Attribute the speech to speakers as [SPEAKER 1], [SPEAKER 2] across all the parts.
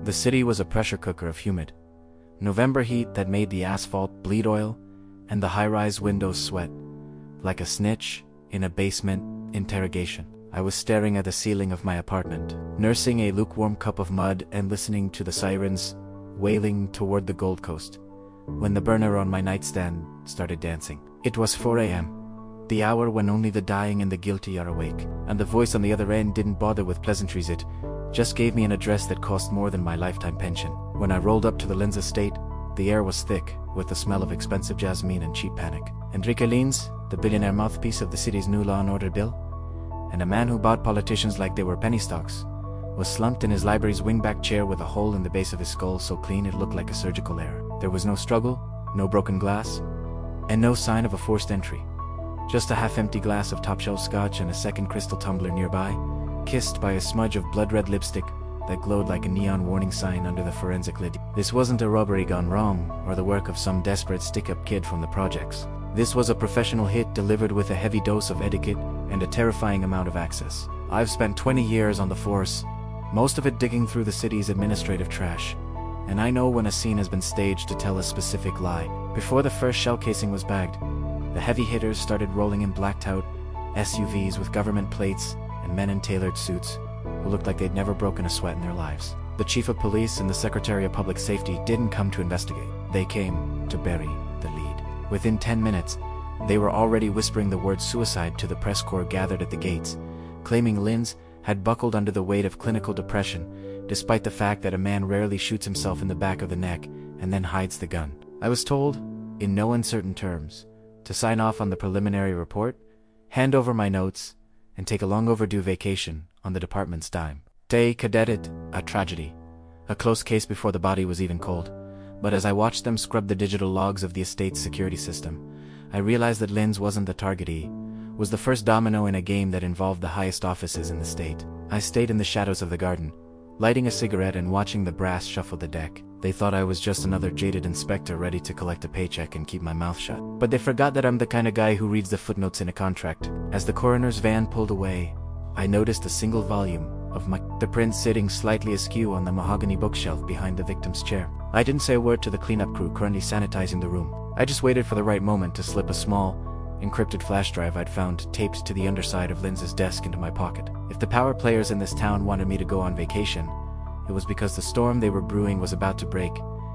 [SPEAKER 1] The city was a pressure cooker of humid November heat that made the asphalt bleed oil and the high-rise windows sweat like a snitch in a basement interrogation. I was staring at the ceiling of my apartment, nursing a lukewarm cup of mud and listening to the sirens wailing toward the Gold Coast, when the burner on my nightstand started dancing. It was 4 a.m., the hour when only the dying and the guilty are awake, and the voice on the other end didn't bother with pleasantries. It just gave me an address that cost more than my lifetime pension. When I rolled up to the Lins estate, the air was thick with the smell of expensive jasmine and cheap panic. Henrique Lins, the billionaire mouthpiece of the city's new law and order bill, and a man who bought politicians like they were penny stocks, was slumped in his library's wingback chair with a hole in the base of his skull so clean it looked like a surgical error. There was no struggle, no broken glass, and no sign of a forced entry. Just a half-empty glass of top-shelf scotch and a second crystal tumbler nearby, kissed by a smudge of blood-red lipstick that glowed like a neon warning sign under the forensic lid. This wasn't a robbery gone wrong or the work of some desperate stick-up kid from the projects. This was a professional hit delivered with a heavy dose of etiquette and a terrifying amount of access. I've spent 20 years on the force, most of it digging through the city's administrative trash, and I know when a scene has been staged to tell a specific lie. Before the first shell casing was bagged, the heavy hitters started rolling in blacked-out SUVs with government plates and men in tailored suits who looked like they'd never broken a sweat in their lives. The chief of police and the secretary of public safety didn't come to investigate. They came to bury the lead. Within 10 minutes, they were already whispering the word suicide to the press corps gathered at the gates, claiming Lins had buckled under the weight of clinical depression, despite the fact that a man rarely shoots himself in the back of the neck and then hides the gun. I was told, in no uncertain terms, to sign off on the preliminary report, hand over my notes, and take a long overdue vacation on the department's dime. They cadetted a tragedy, a close case before the body was even cold, but as I watched them scrub the digital logs of the estate's security system, I realized that Lins wasn't the target. He was the first domino in a game that involved the highest offices in the state. I stayed in the shadows of the garden, lighting a cigarette and watching the brass shuffle the deck. They thought I was just another jaded inspector ready to collect a paycheck and keep my mouth shut. But they forgot that I'm the kind of guy who reads the footnotes in a contract. As the coroner's van pulled away, I noticed a single volume of the print sitting slightly askew on the mahogany bookshelf behind the victim's chair. I didn't say a word to the cleanup crew currently sanitizing the room. I just waited for the right moment to slip a small, encrypted flash drive I'd found taped to the underside of Lins's desk into my pocket. If the power players in this town wanted me to go on vacation, it was because the storm they were brewing was about to break,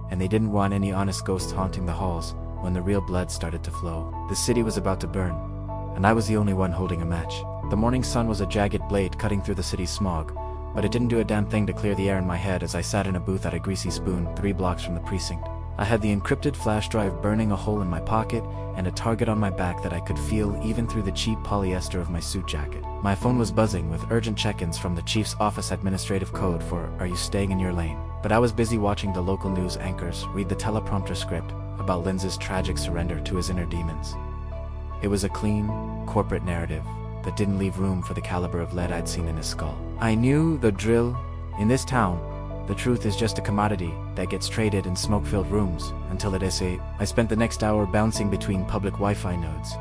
[SPEAKER 1] and they didn't want any honest ghosts haunting the halls when the real blood started to flow. The city was about to burn, and I was the only one holding a match. The morning sun was a jagged blade cutting through the city's smog, but it didn't do a damn thing to clear the air in my head as I sat in a booth at a Greasy Spoon 3 blocks from the precinct. I had the encrypted flash drive burning a hole in my pocket and a target on my back that I could feel even through the cheap polyester of my suit jacket. My phone was buzzing with urgent check-ins from the chief's office administrative code for "Are you staying in your lane?" But I was busy watching the local news anchors read the teleprompter script about Lins's tragic surrender to his inner demons. It was a clean, corporate narrative that didn't leave room for the caliber of lead I'd seen in his skull. I knew the drill. In this town, the truth is just a commodity that gets traded in smoke-filled rooms until it is I spent the next hour bouncing between public Wi-Fi nodes,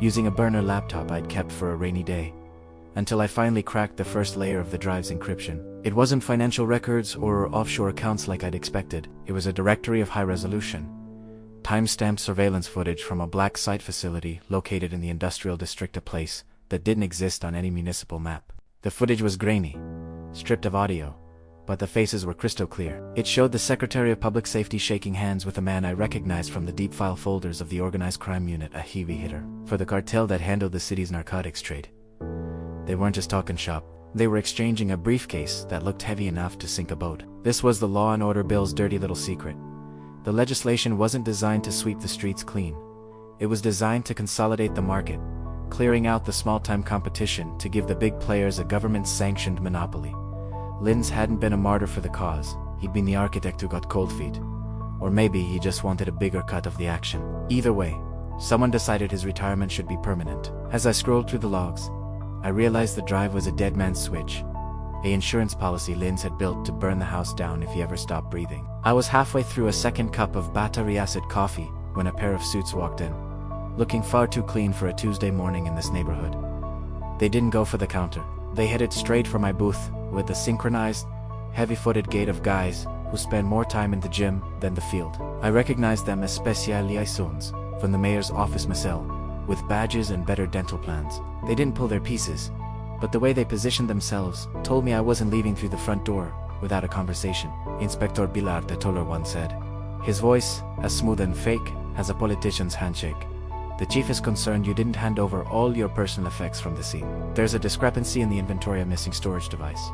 [SPEAKER 1] using a burner laptop I'd kept for a rainy day, until I finally cracked the first layer of the drive's encryption. It wasn't financial records or offshore accounts like I'd expected. It was a directory of high resolution, time-stamped surveillance footage from a black site facility located in the industrial district, a place that didn't exist on any municipal map. The footage was grainy, stripped of audio, but the faces were crystal clear. It showed the Secretary of Public Safety shaking hands with a man I recognized from the deep file folders of the organized crime unit, a heavy hitter for the cartel that handled the city's narcotics trade. They weren't just talking shop. They were exchanging a briefcase that looked heavy enough to sink a boat. This was the law and order bill's dirty little secret. The legislation wasn't designed to sweep the streets clean. It was designed to consolidate the market, clearing out the small-time competition to give the big players a government-sanctioned monopoly. Lins hadn't been a martyr for the cause. He'd been the architect who got cold feet. Or maybe he just wanted a bigger cut of the action. Either way, someone decided his retirement should be permanent. As I scrolled through the logs, I realized the drive was a dead man's switch, an insurance policy Lins had built to burn the house down if he ever stopped breathing. I was halfway through a second cup of battery acid coffee when a pair of suits walked in, looking far too clean for a Tuesday morning in this neighborhood. They didn't go for the counter. They headed straight for my booth with a synchronized, heavy-footed gait of guys who spend more time in the gym than the field. I recognized them as spécialisés from the mayor's office Marcel, with badges and better dental plans. They didn't pull their pieces, but the way they positioned themselves told me I wasn't leaving through the front door without a conversation. Inspector Vilar the Toller once said. His voice, as smooth and fake as a politician's handshake. The chief is concerned you didn't hand over all your personal effects from the scene. There's a discrepancy in the inventory of missing storage device.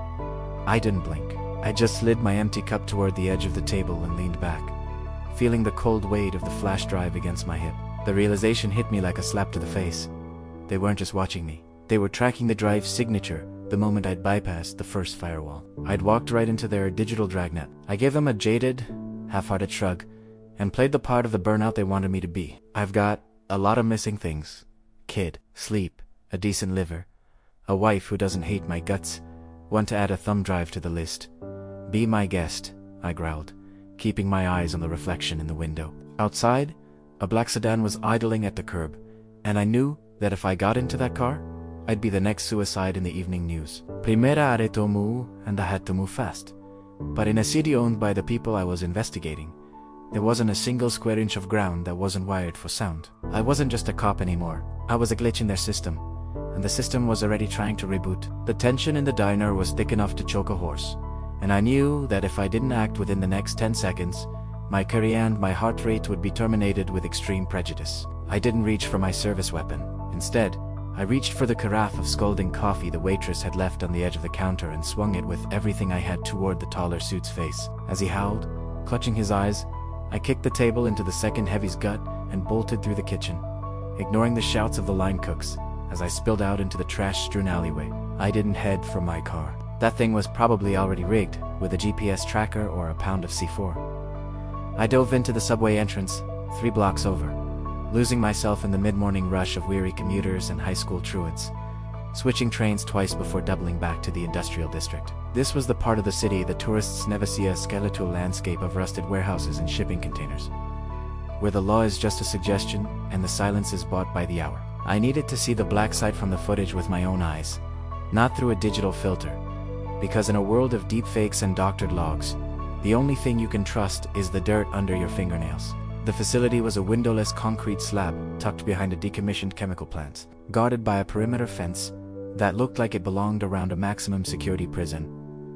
[SPEAKER 1] I didn't blink. I just slid my empty cup toward the edge of the table and leaned back, feeling the cold weight of the flash drive against my hip. The realization hit me like a slap to the face. They weren't just watching me. They were tracking the drive's signature the moment I'd bypassed the first firewall. I'd walked right into their digital dragnet. I gave them a jaded, half-hearted shrug and played the part of the burnout they wanted me to be. I've got a lot of missing things. Kid, sleep, a decent liver, a wife who doesn't hate my guts, want to add a thumb drive to the list. Be my guest, I growled, keeping my eyes on the reflection in the window. Outside, a black sedan was idling at the curb, and I knew that if I got into that car, I'd be the next suicide in the evening news. Primera had to move, and I had to move fast. But in a city owned by the people I was investigating, there wasn't a single square inch of ground that wasn't wired for sound. I wasn't just a cop anymore. I was a glitch in their system, and the system was already trying to reboot. The tension in the diner was thick enough to choke a horse, and I knew that if I didn't act within the next 10 seconds, my career and my heart rate would be terminated with extreme prejudice. I didn't reach for my service weapon. Instead, I reached for the carafe of scalding coffee the waitress had left on the edge of the counter and swung it with everything I had toward the taller suit's face. As he howled, clutching his eyes, I kicked the table into the second heavy's gut and bolted through the kitchen, ignoring the shouts of the line cooks as I spilled out into the trash-strewn alleyway. I didn't head for my car. That thing was probably already rigged with a GPS tracker or a pound of C4. I dove into the subway entrance, 3 blocks over, losing myself in the mid-morning rush of weary commuters and high school truants, switching trains twice before doubling back to the industrial district. This was the part of the city the tourists never see, a skeletal landscape of rusted warehouses and shipping containers, where the law is just a suggestion and the silence is bought by the hour. I needed to see the black site from the footage with my own eyes, not through a digital filter, because in a world of deepfakes and doctored logs, the only thing you can trust is the dirt under your fingernails. The facility was a windowless concrete slab tucked behind a decommissioned chemical plant, guarded by a perimeter fence that looked like it belonged around a maximum security prison,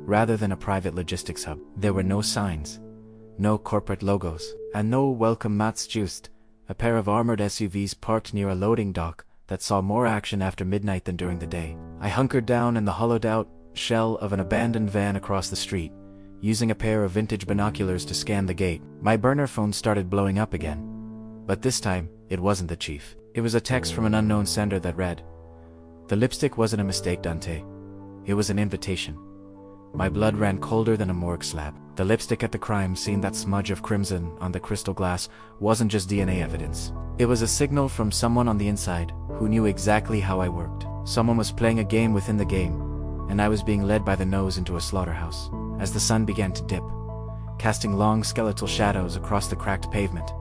[SPEAKER 1] rather than a private logistics hub. There were no signs, no corporate logos, and no welcome mats, just a pair of armored SUVs parked near a loading dock that saw more action after midnight than during the day. I hunkered down in the hollowed-out shell of an abandoned van across the street, using a pair of vintage binoculars to scan the gate. My burner phone started blowing up again, but this time, it wasn't the chief. It was a text from an unknown sender that read, "The lipstick wasn't a mistake, Dante. It was an invitation." My blood ran colder than a morgue slab. The lipstick at the crime scene, that smudge of crimson on the crystal glass, wasn't just DNA evidence. It was a signal from someone on the inside who knew exactly how I worked. Someone was playing a game within the game, and I was being led by the nose into a slaughterhouse. As the sun began to dip, casting long skeletal shadows across the cracked pavement,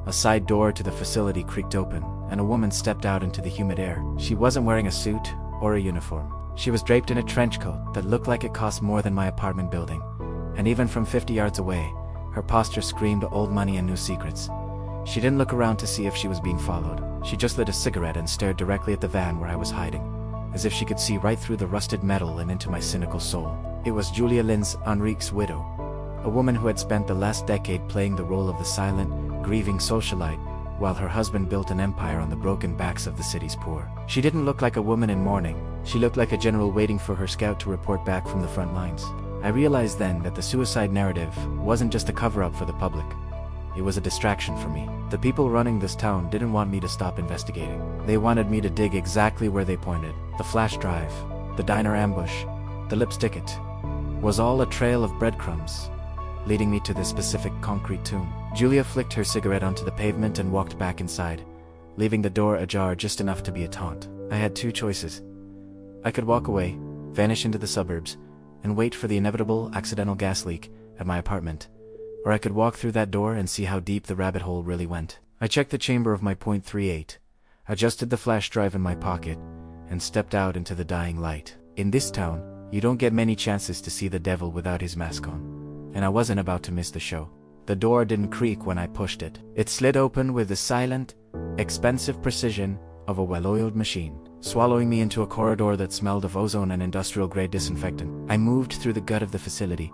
[SPEAKER 1] a side door to the facility creaked open, and a woman stepped out into the humid air. She wasn't wearing a suit or a uniform. She was draped in a trench coat that looked like it cost more than my apartment building, and even from 50 yards away, her posture screamed old money and new secrets. She didn't look around to see if she was being followed. She just lit a cigarette and stared directly at the van where I was hiding, as if she could see right through the rusted metal and into my cynical soul. It was Julia Lins, Henrique's widow, a woman who had spent the last decade playing the role of the silent, grieving socialite, while her husband built an empire on the broken backs of the city's poor. She didn't look like a woman in mourning. She looked like a general waiting for her scout to report back from the front lines. I realized then that the suicide narrative wasn't just a cover-up for the public. It was a distraction for me. The people running this town didn't want me to stop investigating. They wanted me to dig exactly where they pointed. The flash drive, the diner ambush, the lipstick, it was all a trail of breadcrumbs, leading me to this specific concrete tomb. Julia flicked her cigarette onto the pavement and walked back inside, leaving the door ajar just enough to be a taunt. I had 2 choices. I could walk away, vanish into the suburbs, and wait for the inevitable accidental gas leak at my apartment, or I could walk through that door and see how deep the rabbit hole really went. I checked the chamber of my .38, adjusted the flash drive in my pocket, and stepped out into the dying light. In this town, You don't get many chances to see the devil without his mask on. And I wasn't about to miss the show. The door didn't creak when I pushed it. It slid open with the silent, expensive precision of a well-oiled machine, swallowing me into a corridor that smelled of ozone and industrial-grade disinfectant. I moved through the gut of the facility,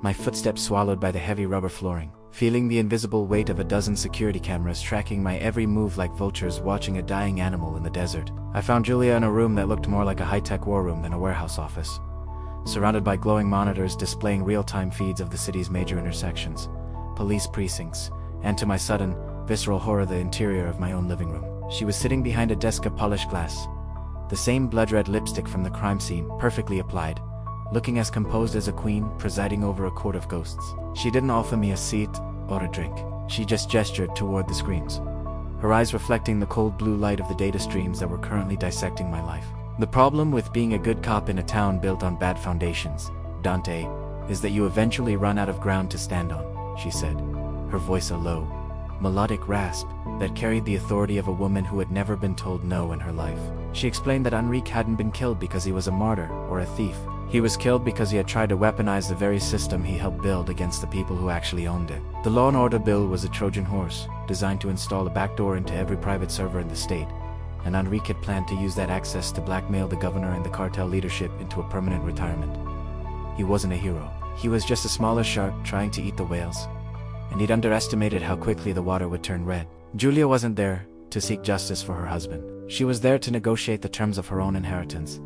[SPEAKER 1] my footsteps swallowed by the heavy rubber flooring, feeling the invisible weight of a dozen security cameras tracking my every move like vultures watching a dying animal in the desert. I found Julia in a room that looked more like a high-tech war room than a warehouse office, surrounded by glowing monitors displaying real-time feeds of the city's major intersections, police precincts, and to my sudden, visceral horror, the interior of my own living room. She was sitting behind a desk of polished glass, the same blood-red lipstick from the crime scene, perfectly applied, looking as composed as a queen presiding over a court of ghosts. She didn't offer me a seat or a drink. She just gestured toward the screens, her eyes reflecting the cold blue light of the data streams that were currently dissecting my life. The problem with being a good cop in a town built on bad foundations, Dante, is that you eventually run out of ground to stand on, she said, her voice a low, melodic rasp that carried the authority of a woman who had never been told no in her life. She explained that Henrique hadn't been killed because he was a martyr or a thief. He was killed because he had tried to weaponize the very system he helped build against the people who actually owned it. The Law and Order bill was a Trojan horse, designed to install a backdoor into every private server in the state, and Henrique had planned to use that access to blackmail the governor and the cartel leadership into a permanent retirement. He wasn't a hero. He was just a smaller shark trying to eat the whales, and he'd underestimated how quickly the water would turn red. Julia wasn't there to seek justice for her husband. She was there to negotiate the terms of her own inheritance,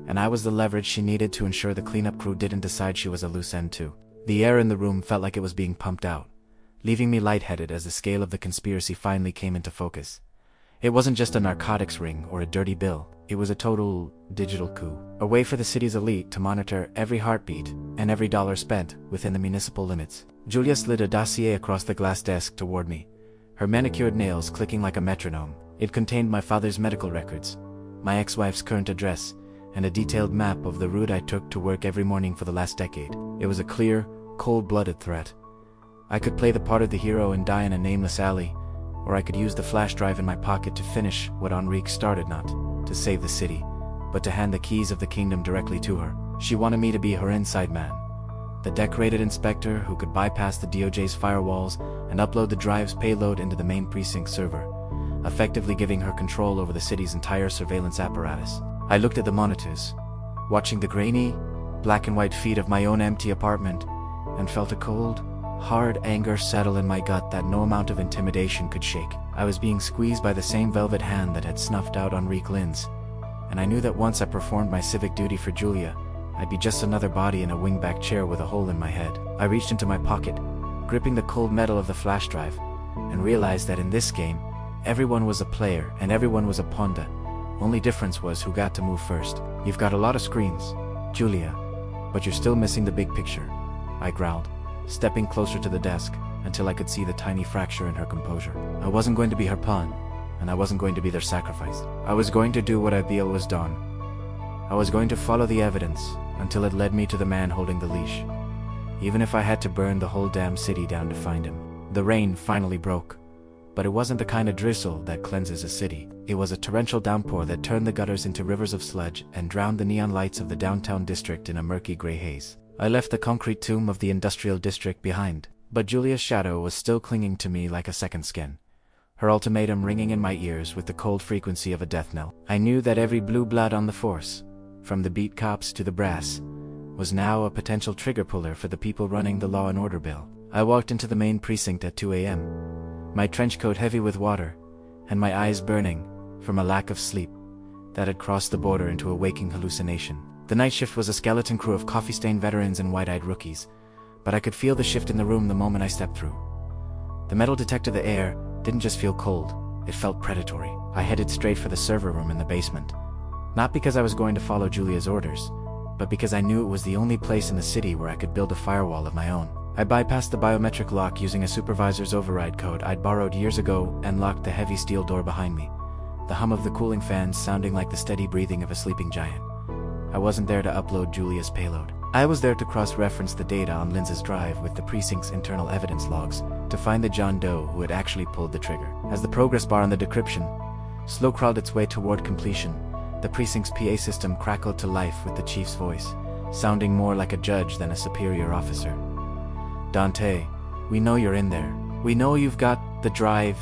[SPEAKER 1] and I was the leverage she needed to ensure the cleanup crew didn't decide she was a loose end too. The air in the room felt like it was being pumped out, leaving me lightheaded as the scale of the conspiracy finally came into focus. It wasn't just a narcotics ring or a dirty bill, it was a total digital coup. A way for the city's elite to monitor every heartbeat and every dollar spent within the municipal limits. Julia slid a dossier across the glass desk toward me, her manicured nails clicking like a metronome. It contained my father's medical records, my ex-wife's current address, and a detailed map of the route I took to work every morning for the last decade. It was a clear, cold-blooded threat. I could play the part of the hero and die in a nameless alley, or I could use the flash drive in my pocket to finish what Henrique started, not to save the city, but to hand the keys of the kingdom directly to her. She wanted me to be her inside man, the decorated inspector who could bypass the DOJ's firewalls and upload the drive's payload into the main precinct server, effectively giving her control over the city's entire surveillance apparatus. I looked at the monitors, watching the grainy, black and white feed of my own empty apartment, and felt a cold, hard anger settle in my gut that no amount of intimidation could shake. I was being squeezed by the same velvet hand that had snuffed out Henrique Lins, and I knew that once I performed my civic duty for Julia, I'd be just another body in a wingback chair with a hole in my head. I reached into my pocket, gripping the cold metal of the flash drive, and realized that in this game, everyone was a player and everyone was a ponda. Only difference was who got to move first. You've got a lot of screens, Julia, but you're still missing the big picture, I growled, stepping closer to the desk until I could see the tiny fracture in her composure. I wasn't going to be her pawn, and I wasn't going to be their sacrifice. I was going to do what I feel was done. I was going to follow the evidence until it led me to the man holding the leash, even if I had to burn the whole damn city down to find him. The rain finally broke, but it wasn't the kind of drizzle that cleanses a city. It was a torrential downpour that turned the gutters into rivers of sludge and drowned the neon lights of the downtown district in a murky gray haze. I left the concrete tomb of the industrial district behind, but Julia's shadow was still clinging to me like a second skin, her ultimatum ringing in my ears with the cold frequency of a death knell. I knew that every blue blood on the force, from the beat cops to the brass, was now a potential trigger puller for the people running the Law and Order bill. I walked into the main precinct at 2 a.m., my trench coat heavy with water, and my eyes burning from a lack of sleep that had crossed the border into a waking hallucination. The night shift was a skeleton crew of coffee-stained veterans and wide-eyed rookies, but I could feel the shift in the room the moment I stepped through. The metal detector, the air, didn't just feel cold, it felt predatory. I headed straight for the server room in the basement, not because I was going to follow Julia's orders, but because I knew it was the only place in the city where I could build a firewall of my own. I bypassed the biometric lock using a supervisor's override code I'd borrowed years ago and locked the heavy steel door behind me, the hum of the cooling fans sounding like the steady breathing of a sleeping giant. I wasn't there to upload Julia's payload. I was there to cross-reference the data on Lins's drive with the precinct's internal evidence logs to find the John Doe who had actually pulled the trigger. As the progress bar on the decryption slow-crawled its way toward completion, the precinct's PA system crackled to life with the chief's voice, sounding more like a judge than a superior officer. "Dante, we know you're in there. We know you've got the drive.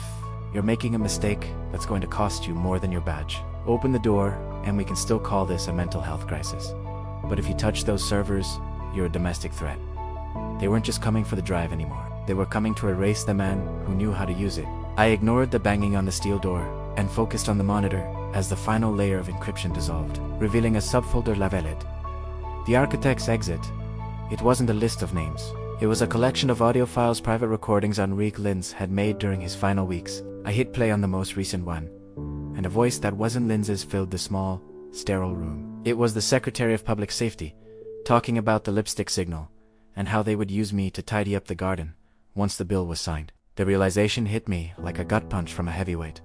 [SPEAKER 1] You're making a mistake that's going to cost you more than your badge. Open the door, and we can still call this a mental health crisis. But if you touch those servers, you're a domestic threat." They weren't just coming for the drive anymore. They were coming to erase the man who knew how to use it. I ignored the banging on the steel door and focused on the monitor as the final layer of encryption dissolved, revealing a subfolder labeled "The Architect's Exit." It wasn't a list of names. It was a collection of audio files, private recordings Henrique Lins had made during his final weeks. I hit play on the most recent one, and a voice that wasn't Lins's filled the small, sterile room. It was the Secretary of Public Safety, talking about the lipstick signal, and how they would use me to tidy up the garden once the bill was signed. The realization hit me like a gut punch from a heavyweight.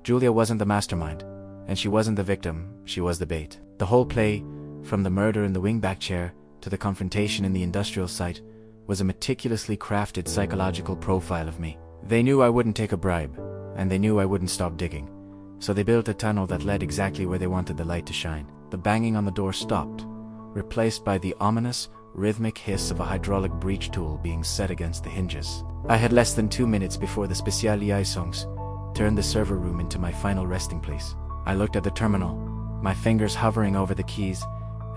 [SPEAKER 1] Julia wasn't the mastermind, and she wasn't the victim, she was the bait. The whole play, from the murder in the wingback chair to the confrontation in the industrial site, was a meticulously crafted psychological profile of me. They knew I wouldn't take a bribe, and they knew I wouldn't stop digging. So they built a tunnel that led exactly where they wanted the light to shine. The banging on the door stopped, replaced by the ominous, rhythmic hiss of a hydraulic breach tool being set against the hinges. I had less than 2 minutes before the Spezialisierungs turned the server room into my final resting place. I looked at the terminal, my fingers hovering over the keys,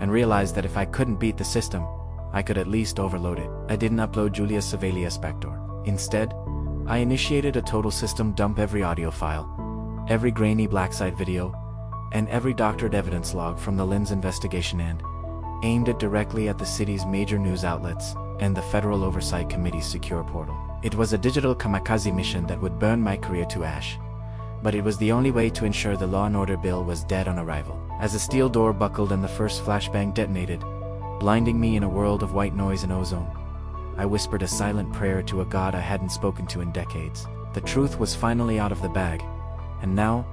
[SPEAKER 1] and realized that if I couldn't beat the system, I could at least overload it. I didn't upload Julia's Surveillance backdoor. Instead, I initiated a total system dump, every audio file, every grainy black site video, and every doctored evidence log from the Lins investigation, and aimed it directly at the city's major news outlets and the Federal Oversight Committee's secure portal. It was a digital kamikaze mission that would burn my career to ash, but it was the only way to ensure the Law and Order bill was dead on arrival. As the steel door buckled and the first flashbang detonated, blinding me in a world of white noise and ozone, I whispered a silent prayer to a god I hadn't spoken to in decades. The truth was finally out of the bag, and now,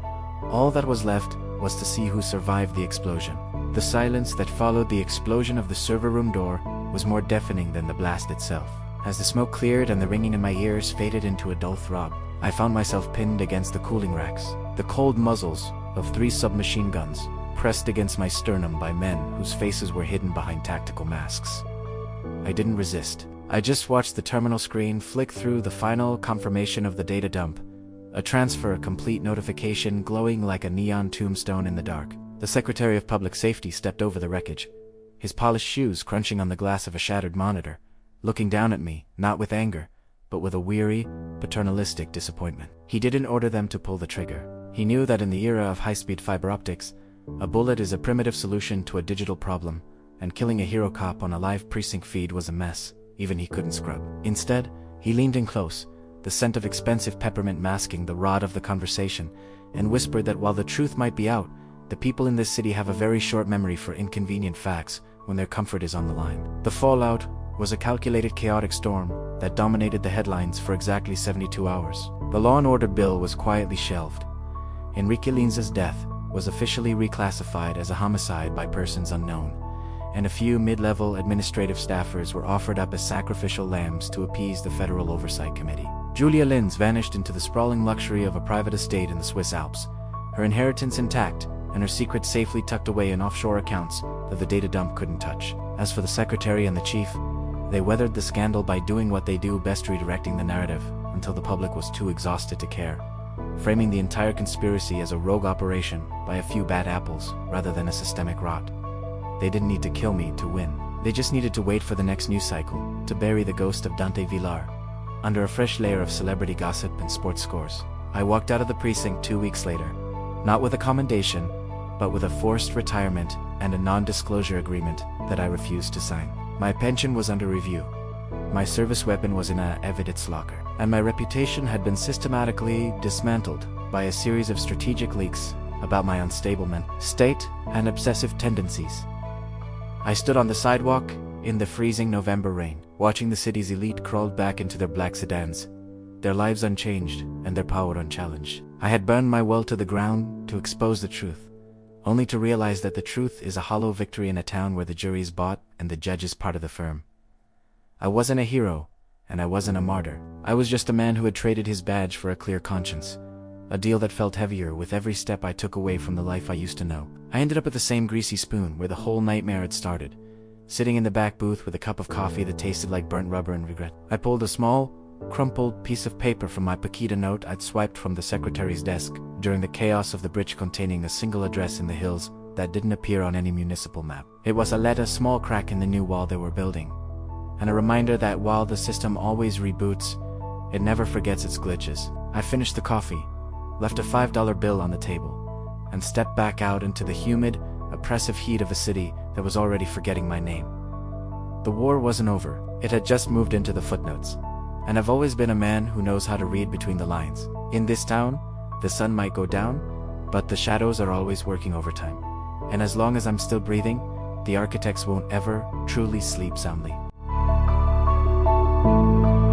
[SPEAKER 1] all that was left was to see who survived the explosion. The silence that followed the explosion of the server room door was more deafening than the blast itself. As the smoke cleared and the ringing in my ears faded into a dull throb, I found myself pinned against the cooling racks, the cold muzzles of 3 submachine guns pressed against my sternum by men whose faces were hidden behind tactical masks. I didn't resist. I just watched the terminal screen flick through the final confirmation of the data dump, a transfer complete notification glowing like a neon tombstone in the dark. The Secretary of Public Safety stepped over the wreckage, his polished shoes crunching on the glass of a shattered monitor, looking down at me, not with anger, but with a weary, paternalistic disappointment. He didn't order them to pull the trigger. He knew that in the era of high-speed fiber optics, a bullet is a primitive solution to a digital problem, and killing a hero cop on a live precinct feed was a mess even he couldn't scrub. Instead, he leaned in close, the scent of expensive peppermint masking the rot of the conversation, and whispered that while the truth might be out, the people in this city have a very short memory for inconvenient facts when their comfort is on the line. The fallout was a calculated chaotic storm that dominated the headlines for exactly 72 hours. The Law and Order bill was quietly shelved. Henrique Lins' death was officially reclassified as a homicide by persons unknown, and a few mid-level administrative staffers were offered up as sacrificial lambs to appease the Federal Oversight Committee. Julia Lins vanished into the sprawling luxury of a private estate in the Swiss Alps, her inheritance intact and her secrets safely tucked away in offshore accounts that the data dump couldn't touch. As for the secretary and the chief, they weathered the scandal by doing what they do best, redirecting the narrative until the public was too exhausted to care, framing the entire conspiracy as a rogue operation by a few bad apples rather than a systemic rot. They didn't need to kill me to win. They just needed to wait for the next news cycle to bury the ghost of Dante Vilar under a fresh layer of celebrity gossip and sports scores. I walked out of the precinct 2 weeks later, not with a commendation, but with a forced retirement and a non-disclosure agreement that I refused to sign. My pension was under review, my service weapon was in a evidence locker, and my reputation had been systematically dismantled by a series of strategic leaks about my unstable mental state and obsessive tendencies. I stood on the sidewalk in the freezing November rain, watching the city's elite crawl back into their black sedans, their lives unchanged and their power unchallenged. I had burned my well to the ground to expose the truth, only to realize that the truth is a hollow victory in a town where the jury is bought and the judge is part of the firm. I wasn't a hero, and I wasn't a martyr. I was just a man who had traded his badge for a clear conscience, a deal that felt heavier with every step I took away from the life I used to know. I ended up at the same greasy spoon where the whole nightmare had started, sitting in the back booth with a cup of coffee that tasted like burnt rubber and regret. I pulled a small, crumpled piece of paper from my Paquita note I'd swiped from the secretary's desk during the chaos of the bridge, containing a single address in the hills that didn't appear on any municipal map. It was a small crack in the new wall they were building, and a reminder that while the system always reboots, it never forgets its glitches. I finished the coffee, left a $5 bill on the table, and stepped back out into the humid, oppressive heat of a city that was already forgetting my name. The war wasn't over, it had just moved into the footnotes, and I've always been a man who knows how to read between the lines. In this town, the sun might go down, but the shadows are always working overtime. And as long as I'm still breathing, the architects won't ever truly sleep soundly.